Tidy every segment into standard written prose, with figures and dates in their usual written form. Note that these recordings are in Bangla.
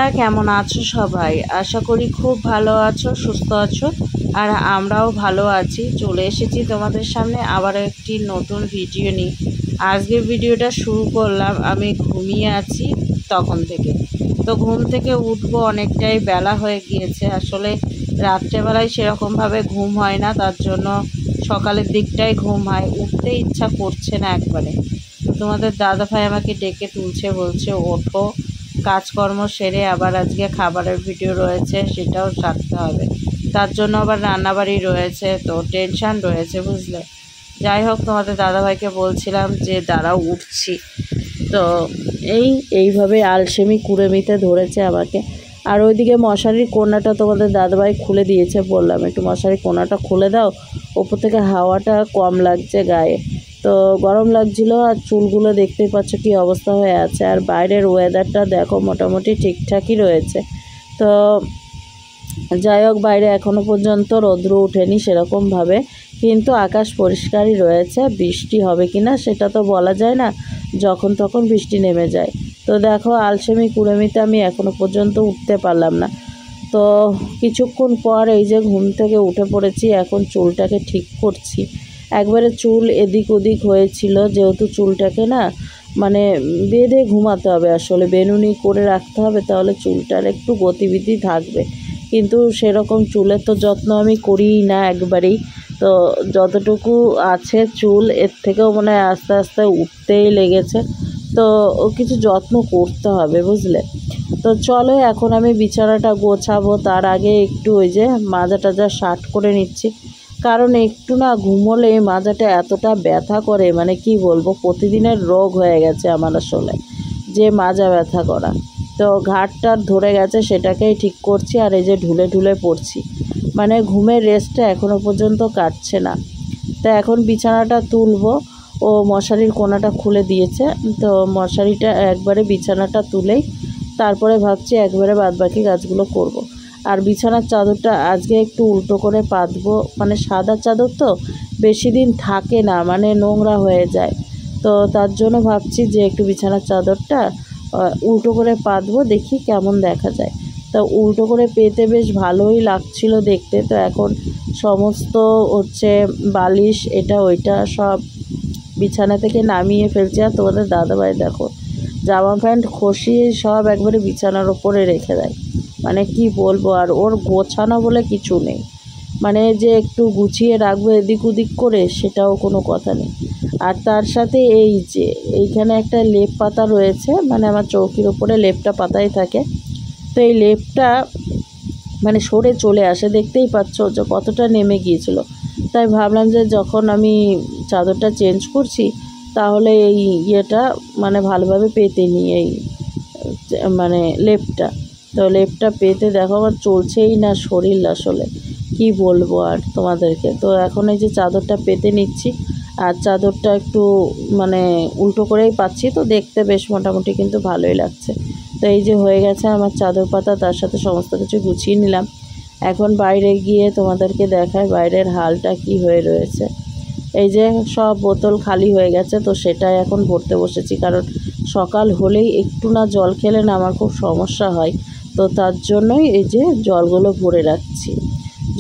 বন্ধুরা কেমন আছো সবাই? আশা করি খুব ভালো আছো, সুস্থ আছো। আর আমরাও ভালো আছি। চলে এসেছি তোমাদের সামনে আবারও একটি নতুন ভিডিও নিয়ে। আজকের ভিডিওটা শুরু করলাম, আমি ঘুমিয়ে আছি তখন থেকে। তো ঘুম থেকে উঠবো, অনেকটাই বেলা হয়ে গিয়েছে। আসলে রাত্রেবেলায় সেরকমভাবে ঘুম হয় না, তার জন্য সকালের দিকটাই ঘুম হয়, উঠতে ইচ্ছা করছে না একবারে। তো তোমাদের দাদাভাই আমাকে ডেকে তুলছে, বলছে ওঠো, কাজকর্ম সেরে আবার আজকে খাবারের ভিডিও রয়েছে, সেটাও সারতে হবে। তার জন্য আবার রান্নাবাড়ি রয়েছে, তো টেনশান রয়েছে, বুঝলে। যাই হোক, তোমাদের দাদাভাইকে বলছিলাম যে দাঁড়াও উঠছি। তো এইভাবে আলসেমি কুড়েমিতে ধরেছে আমাকে। আর ওইদিকে মশারির কোণাটা তোমাদের দাদাভাই খুলে দিয়েছে, বললাম একটু মশারির কোণাটা খুলে দাও, ওপর থেকে হাওয়াটা কম লাগছে গায়ে। তো গরম লাগছিল, আর চুলগুলো দেখতেই পাচ্ছ কী অবস্থা হয়ে আছে। আর বাইরের ওয়েদারটা দেখো মোটামুটি ঠিকঠাকই রয়েছে। তো যাই হোক, বাইরে এখনও পর্যন্ত রৌদ্র ওঠেনি সেরকমভাবে, কিন্তু আকাশ পরিষ্কারই রয়েছে। বৃষ্টি হবে কি না সেটা তো বলা যায় না, যখন তখন বৃষ্টি নেমে যায়। তো দেখো, আলসেমি কুড়েমিতে আমি এখনও পর্যন্ত উঠতে পারলাম না। তো কিছুক্ষণ পর এই যে ঘুম থেকে উঠে পড়েছি, এখন চুলটাকে ঠিক করছি। একবারে চুল এদিক ওদিক হয়েছিল, যেহেতু চুলটাকে না মানে বেঁধে ঘুমাতে হবে, আসলে বেনুনি করে রাখতে হবে, তাহলে চুলটার একটু গতিবিধি থাকবে। কিন্তু সেরকম চুলের তো যত্ন আমি করিই না একবারেই। তো যতটুকু আছে চুল, এর থেকেও মনে হয় আস্তে আস্তে উঠতেই লেগেছে। তো কিছু যত্ন করতে হবে, বুঝলে। তো চলো, এখন আমি বিছানাটা গোছাবো। তার আগে একটু ওই যে মাজা টাজা শার্ট করে নিচ্ছি, কারণ একটু না ঘুমোলে মাজাটা এতটা ব্যথা করে, মানে কি বলবো, প্রতিদিনের রোগ হয়ে গেছে আমার আসলে, যে মাজা ব্যথা করা। তো ঘাটটার ধরে গেছে, সেটাকেই ঠিক করছি। আর এই যে ঢুলে ঢুলে পড়ছি, মানে ঘুমের রেস্টটা এখনও পর্যন্ত কাটছে না। তো এখন বিছানাটা তুলবো। ও মশারির কোণাটা খুলে দিয়েছে, তো মশারিটা একবারে বিছানাটা তুলেই তারপরে ভাবছি একবারে বাদবাকি কাজগুলো করব। আর বিছানার চাদরটা আজকে একটু উল্টো করে পাতবো, মানে সাদা চাদর তো বেশি দিন থাকে না, মানে নোংরা হয়ে যায়। তো তার জন্য ভাবছি যে একটু বিছানার চাদরটা উল্টো করে পাতবো, দেখি কেমন দেখা যায়। তা উল্টো করে পেতে বেশ ভালোই লাগছিল দেখতে। তো এখন সমস্ত হচ্ছে বালিশ এটা ওইটা সব বিছানা থেকে নামিয়ে ফেলছি। আর তোমাদের দাদাভাই দেখো, জামা প্যান্ট খসিয়ে সব একবারে বিছানার ওপরে রেখে দেয়, মানে কি বলবো। আর ওর গোছানো বলে কিছু নেই, মানে যে একটু গুছিয়ে রাখবো এদিক ওদিক করে, সেটাও কোনো কথা নেই। আর তার সাথে এই যে এইখানে একটা লেপ পাতা রয়েছে, মানে আমার চৌকির ওপরে লেপটা পাতাই থাকে। তো এই লেপটা মানে সরে চলে আসে, দেখতেই পাচ্ছ যে কতটা নেমে গিয়েছিল। তাই ভাবলাম যে যখন আমি চাদরটা চেঞ্জ করছি, তাহলে এই ইয়েটা মানে ভালোভাবে পেতে নিই, এই মানে লেপটা। তো লেপটা পেতে দেখো আমার চলছেই না শরীর, আসলে কি বলবো আর তোমাদেরকে। তো এখন এই যে চাদরটা পেতে নিচ্ছি, আর চাদরটা একটু মানে উল্টো করেই পাচ্ছি, তো দেখতে বেশ মোটামুটি কিন্তু ভালোই লাগছে। তো এই যে হয়ে গেছে আমার চাদর পাতা, তার সাথে সমস্ত কিছু গুছিয়ে নিলাম। এখন বাইরে গিয়ে তোমাদেরকে দেখায় বাইরের হালটা কি হয়ে রয়েছে। এই যে সব বোতল খালি হয়ে গেছে, তো সেটাই এখন ভরতে বসেছি, কারণ সকাল হলেই একটু না জল খেলে না আমার খুব সমস্যা হয়। তো তার জন্যই এই যে জলগুলো ভরে রাখছি।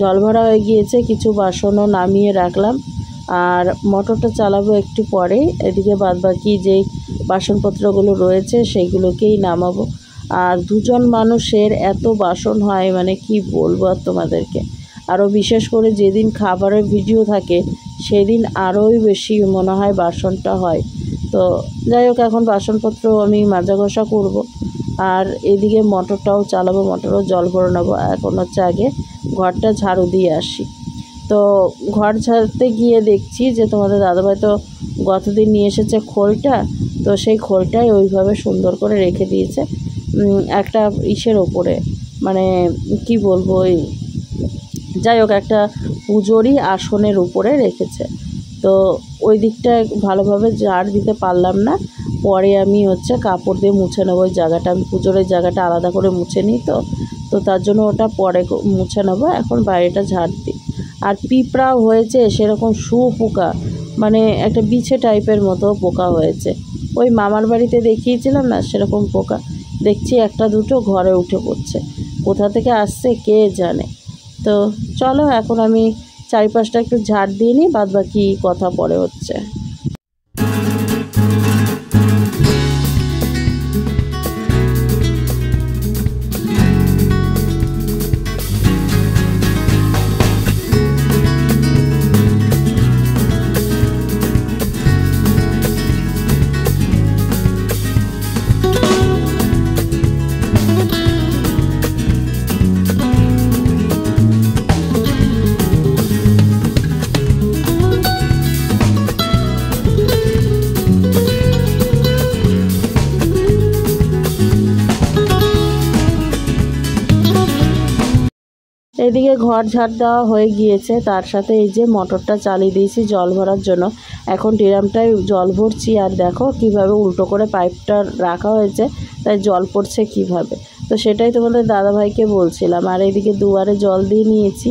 জল ভরা হয়ে গিয়েছে, কিছু বাসনও নামিয়ে রাখলাম। আর মোটরটা চালাবো একটু পরে। এদিকে বাদবাকি যেই বাসনপত্রগুলো রয়েছে সেইগুলোকেই নামাবো। আর দুজন মানুষের এত বাসন হয়, মানে কি বলবো আর তোমাদেরকে। আরও বিশেষ করে যেদিন খাবারের ভিডিও থাকে সেদিন আরোই বেশি মনে হয় বাসনটা হয়। তো যাই হোক, এখন বাসনপত্র আমি মাজা ঘষা করব। আর এদিকে মোটরটাও চালাবো, মোটরও জল ভরে নেবো। এখন হচ্ছে আগে ঘরটা ঝাড়ু দিয়ে আসি। তো ঘর ঝাড়তে গিয়ে দেখছি যে তোমাদের দাদাভাই তো গতদিন নিয়ে এসেছে খোলটা, তো সেই খোলটাই ওইভাবে সুন্দর করে রেখে দিয়েছে একটা ইসের ওপরে, মানে কি বলবো, ওই যাই হোক একটা পুজোরই আসনের উপরে রেখেছে। তো ওই দিকটা ভালোভাবে ঝাড় দিতে পারলাম না, পরে আমি হচ্ছে কাপড় দিয়ে মুছে নেবো। ওই জায়গাটা আমি পুজোর ওই জায়গাটা আলাদা করে মুছে নিই, তো তার জন্য ওটা পরে মুছে নেবো। এখন বাইরেটা ঝাড় দিই। আর পিঁপড়াও হয়েছে সেরকম শুঁয়োপোকা, মানে একটা বিছে টাইপের মতো পোকা হয়েছে। ওই মামার বাড়িতে দেখিয়েছিলাম না, সেরকম পোকা। দেখছি একটা দুটো ঘরে উঠে পড়ছে। কোথা থেকে আসছে কে জানে। তো চলো এখন আমি চারিপাশটা একটু ঝাড় দিয়ে নিই, বাদ বাকি কথা পরে হচ্ছে। এদিকে ঘর ঝাড় দেওয়া হয়ে গিয়েছে, তার সাথে এই যে মোটরটা চালিয়ে দিয়েছি জল ভরার জন্য। এখন ড্রামটায় জল ভরছি, আর দেখো কিভাবে উল্টো করে পাইপটা রাখা হয়েছে, তাই জল পড়ছে কিভাবে। তো সেটাই তোমাদের দাদাভাইকে বলছিলাম। আর এইদিকে দুয়ারে জল দিয়ে নিয়েছি।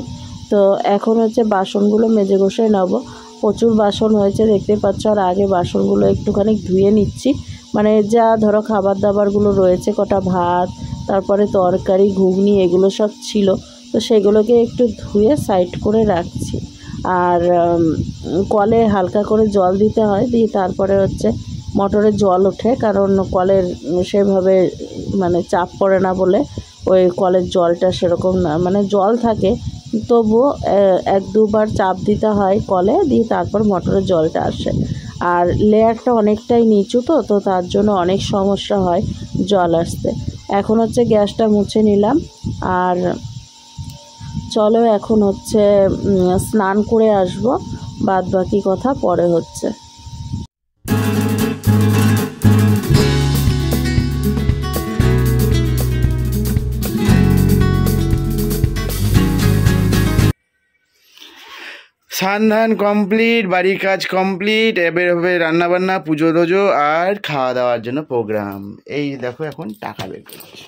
তো এখন হচ্ছে বাসনগুলো মেজে ঘষে নেবো। প্রচুর বাসন হয়েছে দেখতে পাচ্ছ। আর আগে বাসনগুলো একটুখানি ধুয়ে নিচ্ছি, মানে যা ধরো খাবার দাবারগুলো রয়েছে, কটা ভাত, তারপরে তরকারি, ঘুগনি, এগুলো সব ছিল। তো সেগুলোকে একটু ধুয়ে সাইড করে রাখছি। আর কলে হালকা করে জল দিতে হয়, দিয়ে তারপরে হচ্ছে মোটরে জল ওঠে, কারণ কলের সেভাবে মানে চাপ পড়ে না বলে ওই কলের জলটা সেরকম না, মানে জল থাকে তবুও এক দুবার চাপ দিতে হয় কলে, দিয়ে তারপর মোটরের জলটা আসে। আর লেয়ারটা অনেকটাই নিচু, তো তার জন্য অনেক সমস্যা হয় জল আসতে। এখন হচ্ছে গ্যাসটা মুছে নিলাম। আর চলো এখন হচ্ছে স্নান করে আসব, বাদ বাকি কথা পরে হচ্ছে। স্নান ধান কমপ্লিট, বাড়ির কাজ কমপ্লিট, এবার হবে রান্নাবান্না, পুজো টুজো আর খাওয়া দাওয়ার জন্য প্রোগ্রাম। এই দেখো এখন টাকা বের করছি।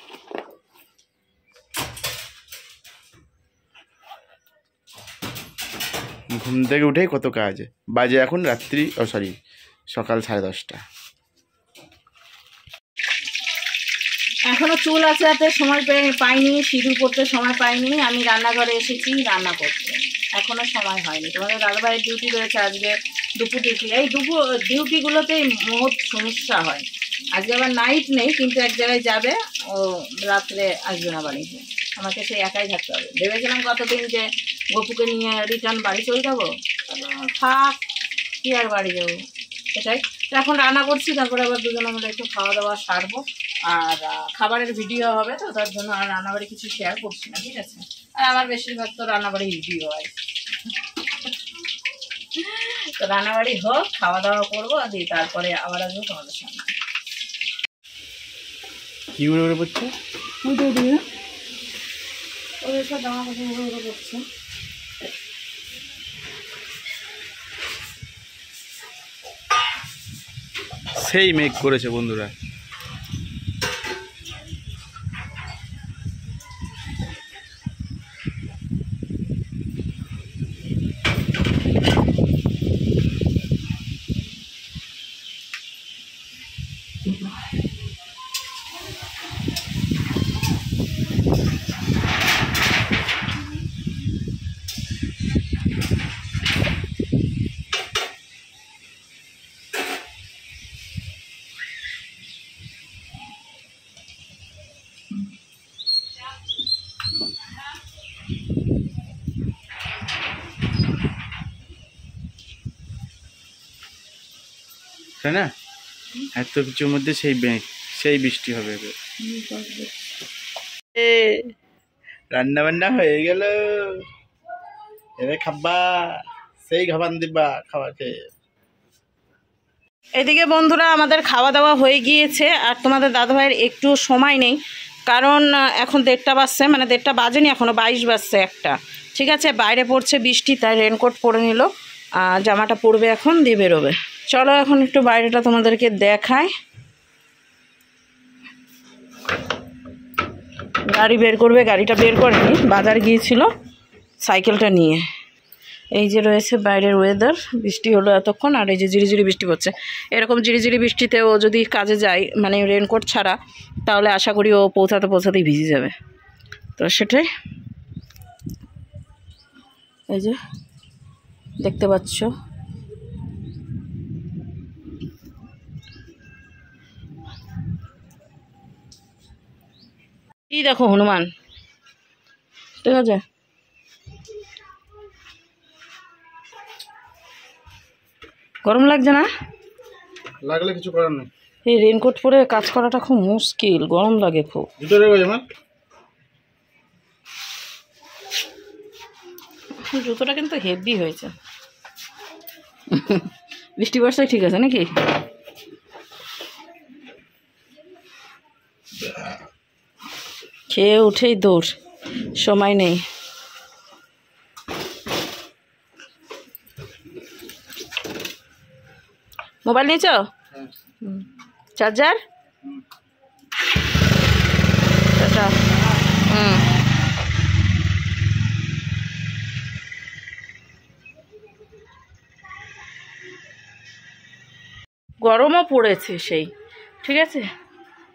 ঘুম থেকে উঠেই কত কাজ, বাজে এখন রাত্রি, সকাল 10:30। এখনো চুল আছে হাতে, সময় পাইনি, সিঁদুর করতে সময় পাইনি। আমি রান্নাঘরে এসেছি রান্না করতে, এখনো সময় হয়নি। তোমাদের দাদাভাইয়ের ডিউটি রয়েছে আজকে, দুপুর ডিউটি। এই দুপুর ডিউটিগুলোতেই বহুত সমস্যা হয়। আজকে আবার নাইট নেই, কিন্তু এক জায়গায় যাবে, ও রাত্রে আসবে না বাড়িতে, আমাকে সেই একাই থাকতে হবে। ভেবেছিলাম কতদিন যে গপুকে নিয়ে রিটার্ন বাড়ি চলে যাবো, থাক কি আর বাড়ি যাবো, সেটাই। তো এখন রান্না করছি, তারপরে আবার দুজনে মিলে একটু খাওয়া দাওয়া সারবো। আর খাবারের ভিডিও হবে, তো তার জন্য আর রান্নাবাড়ি কিছু শেয়ার করছি না, ঠিক আছে। আর আমার বেশিরভাগ তো রান্নাবাড়ি ভিডিও হয়। তো রান্নাবাড়ি হোক, খাওয়া দাওয়া করবো, দিয়ে তারপরে আবার আসবো তোমাদের সামনে। কি উড়ে উড়ে পড়ছে? ওদের সব জামা কাপড় উড়ে উড়ে পড়ছে। সেই মেঘ করেছে বন্ধুরা। তাই না, এত কিছুর মধ্যে সেই বৃষ্টি হবে। রান্না বান্না হয়ে গেল, এবার খাবা, সেই খাবার দিবা খাওয়া খেয়ে। এদিকে বন্ধুরা আমাদের খাওয়া দাওয়া হয়ে গিয়েছে। আর তোমাদের দাদাভাইয়ের একটু সময় নেই, কারণ এখন 1:30 বাজছে, মানে 1:30 বাজেনি এখনও, 22 বাজছে 1টা। ঠিক আছে, বাইরে পড়ছে বৃষ্টি, তাই রেনকোট পরে নিল, জামাটা পরবে এখন, দিয়ে বেরোবে। চলো এখন একটু বাইরেটা তোমাদেরকে দেখাই। গাড়ি বের করবে, গাড়িটা বের করেনি, বাজার গিয়েছিল সাইকেলটা নিয়ে। এই যে রয়েছে বাইরের ওয়েদার, বৃষ্টি হলো এতক্ষণ, আর এই যে ঝিরিঝিরি বৃষ্টি পড়ছে। এরকম ঝিরিঝিরি বৃষ্টিতে ও যদি কাজে যায় মানে রেনকোট ছাড়া, তাহলে আশা করি ও পৌঁছাতেই ভিজে যাবে। তো সেটাই, এই যে দেখতে পাচ্ছ কি, দেখো হনুমান, ঠিক আছে। গরম লাগছে না? লাগলে কিছু করার নেই। এই রেনকোট পরে কাজ করাটা খুব মুশকিল, গরম লাগে খুব। জুতোটা কিন্তু হেভি হয়েছে। বৃষ্টি বর্ষায় ঠিক আছে নাকি? খেয়ে উঠেই দৌড়, সময় নেই। মোবাইল নিয়েছ? চার্জার? টাটা। গরমও পড়েছে সেই, ঠিক আছে।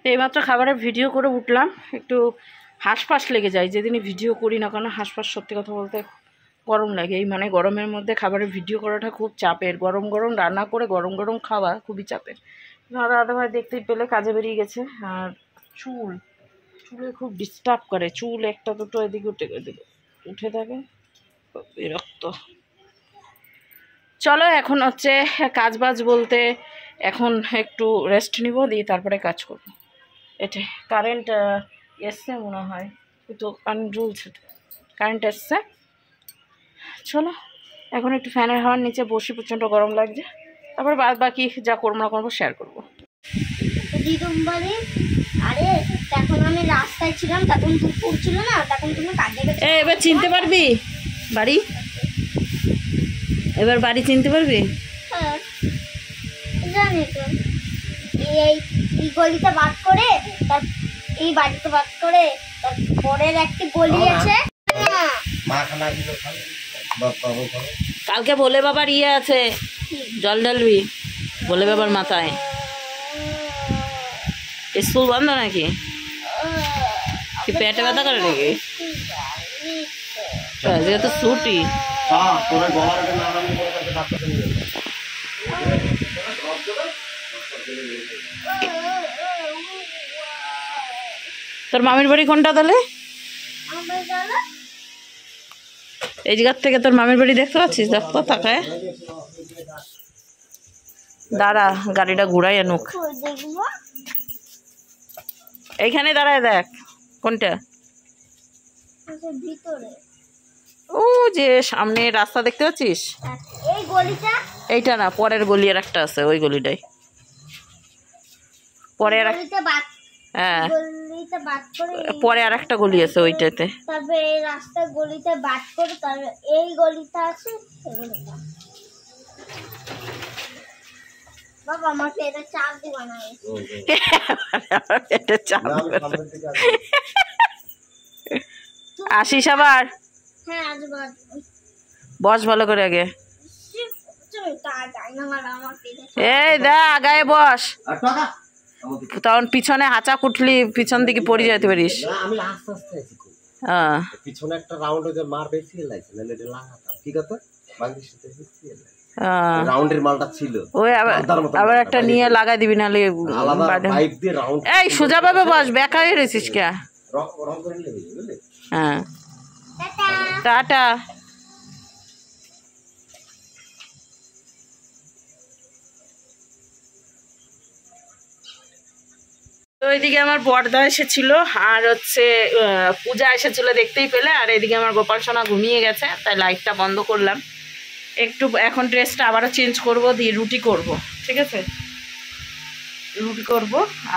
তো এইমাত্র খাবারের ভিডিও করে উঠলাম, একটু হাঁসফাঁস লেগে যায় যেদিনই ভিডিও করি না কেন। হাঁসফাঁস সত্যি কথা বলতে গরম লাগে। এই মানে গরমের মধ্যে খাবারের ভিডিও করাটা খুব চাপের। গরম গরম রান্না করে গরম গরম খাওয়া খুবই চাপের। দাদা ভাই দেখতেই পেলে কাজে বেরিয়ে গেছে। আর চুলে খুব ডিস্টার্ব করে, চুল একটা দুটো এদিকে উঠে থাকে, বিরক্ত। চলো এখন হচ্ছে কাজ বাজ বলতে এখন একটু রেস্ট নিব, দিয়ে তারপরে কাজ করব। এটা কারেন্ট এসছে মনে হয়, একটু কারেন্ট জ্বলছে, কারেন্ট এসছে। চলো এখন একটু ফ্যানের হাওয়ার নিচে বসি, প্রচণ্ড গরম লাগছে। তারপরে বাকি যা করবো না করবো শেয়ার করবো। আরে তখন আমি রাস্তায় ছিলাম, তখন দুপুর ছিল না, তখন তুমি কাজে গেছো। এবার চিনতে পারবি বাড়ি? এবার বাড়ি চিনতে পারবি? হ্যাঁ জানি তো। এই গলিতে বাদ করে তার এই বাড়িতে বাদ করে তারপরের একটি গলি আছে। কালকে বলে বাবার ইয়ে আছে, জল ঢালবি বলে বাবার মাথায়। স্কুল বন্ধ নাকি? কি পেটে ব্যথা করে নাকি? যেহেতু ছুটি। তোর মামির বাড়ি কোনটা তাহলে? এই জায়গার থেকে তোর মামির বাড়ি দেখতে পাচ্ছিস? দেখো তাকায়, দাঁড়া গাড়িটা ঘুরাই আনুক। এইখানে দাঁড়ায় দেখ কোনটা। ও যে সামনে রাস্তা দেখতে পাচ্ছিস, এই গলিটা, এইটা না, পরের গলি আর একটা আছে, ওই গলিটাই পরে আর হ্যাঁ পরে আর একটা গলি আছে ওইটাতে। তারপরে এই রাস্তা গলিতে বাদ করে তারপরে এই গলিটা আছে, এই গলিটা। বাবা আমাকে এটা চাপ দিবা না। এটা চাপ আসিস আবার? হ্যাঁ আসবো। বস ভালো করে আগে। এই দা আগায় বস, তখন পিছনে হাঁচা কুটলি পিছন দিকে পড়ে যেতে পারিস। হ্যাঁ পিছনে একটা রাউন্ড হয়ে মার বেশি লাগছে, নাহলে এটা লাগাতাম ঠিক আছে। রাউন্ডের মালটা ছিল ওই আবার একটা নিয়ে লাগাই দিবি, নাহলে এই সোজা ভাবে বস, বেকা হয়ে রয়েছিস কে? হ্যাঁ টাটা। তো ওইদিকে আমার বড়দা এসেছিল, আর হচ্ছে পূজা এসেছিল দেখতেই পেলে। আর এদিকে আমার গোপাল সোনা ঘুমিয়ে গেছে, তাই লাইটটা বন্ধ করলাম। একটু এখন ড্রেসটা আবারও চেঞ্জ করব, দিয়ে রুটি করব, ঠিক আছে। রুটি করব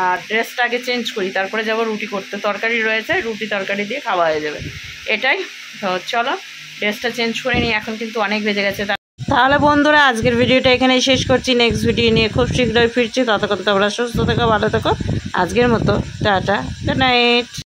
আর ড্রেসটা আগে চেঞ্জ করি, তারপরে যাব রুটি করতে। তরকারি রয়েছে, রুটি তরকারি দিয়ে খাওয়া হয়ে যাবে, এটাই তো। চলো ড্রেসটা চেঞ্জ করে নিই, এখন কিন্তু অনেক বেজে গেছে। তাহলে বন্ধুরা আজকের ভিডিওটা এখানেই শেষ করছি। নেক্সট ভিডিও নিয়ে খুব শীঘ্রই ফিরছি, ততক্ষণ তোমরা সুস্থ থেকো, ভালো থেকো। আজকের মতো টাটা, গুড নাইট।